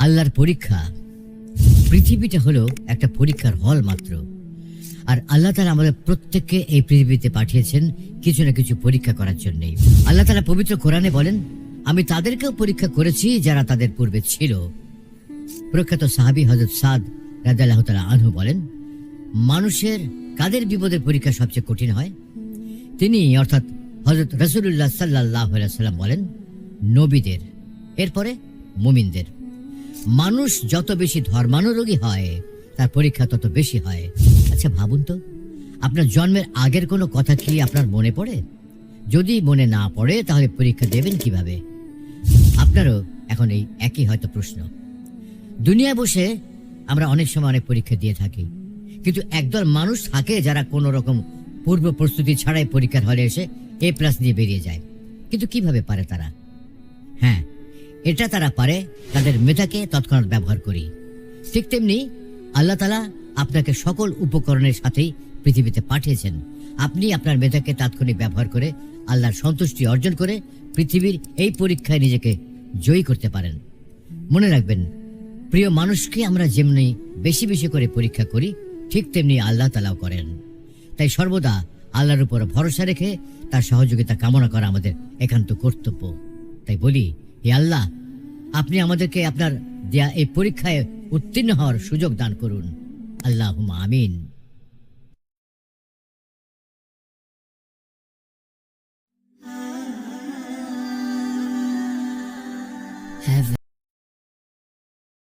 আল্লাহর পরীক্ষা। পৃথিবীটা হলো একটা পরীক্ষার হল মাত্র। আর আল্লাহ তাআলা আমাদের প্রত্যেককে এই পৃথিবীতে পাঠিয়েছেন কিছু না কিছু পরীক্ষা করার জন্যই। আল্লাহ তাআলা পবিত্র কোরআনে বলেন, আমি তাদেরকেও পরীক্ষা করেছি যারা তাদের পূর্বে ছিল। প্রখ্যাত সাহাবী হযরত সাদ রাদিয়াল্লাহু তাআলা আনহু বলেন, মানুষের কাদের বিপদের পরীক্ষা সবচেয়ে কঠিন হয়? তিনি অর্থাৎ হযরত রাসূলুল্লাহ সাল্লাল্লাহু আলাইহি ওয়াসাল্লাম বলেন, নবীদের, এরপরে মুমিনদের। মানুষ যত বেশি ধর্মানুরাগী হয় তার পরীক্ষা তত বেশি হয়। আচ্ছা ভাবুন তো, আপনার জন্মের আগের কোনো কথা কি আপনার মনে পড়ে? যদি মনে না পড়ে তাহলে পরীক্ষা দেবেন কিভাবে? আপনারও এখন এই একই হয়তো প্রশ্ন। দুনিয়ায় বসে আমরা অনেক সময় অনেক পরীক্ষা দিয়ে থাকি, কিন্তু একদল মানুষ থাকে যারা কোনো রকম পূর্ব প্রস্তুতি ছাড়াই পরীক্ষার হলে এসে A+ নিয়ে বেরিয়ে যায়। কিন্তু কিভাবে পারে তারা? হ্যাঁ, এটা তারা পারে তাদের মেধাকে তৎক্ষণাৎ ব্যবহার করি। ঠিক তেমনি আল্লাহ তাআলা আপনাকে সকল উপকরণের সাথেই পৃথিবীতে পাঠিয়েছেন। আপনি আপনার মেধাকে তাৎক্ষণিক ব্যবহার করে আল্লাহর সন্তুষ্টি অর্জন করে পৃথিবীর এই পরীক্ষায় নিজেকে জয়ী করতে পারেন। মনে রাখবেন, প্রিয় মানুষকে আমরা যেমনি বেশি বেশি করে পরীক্ষা করি, ঠিক তেমনি আল্লাহ তাআলাও করেন। তাই সর্বদা আল্লাহর উপর ভরসা রেখে তার সহযোগিতা কামনা করা আমাদের একান্ত কর্তব্য। তাই বলি, হে আল্লাহ, আপনি আমাদেরকে আপনার দেয়া এই পরীক্ষায় উত্তীর্ণ হওয়ার সুযোগ দান করুন। আল্লাহুম্মা আমিন। Have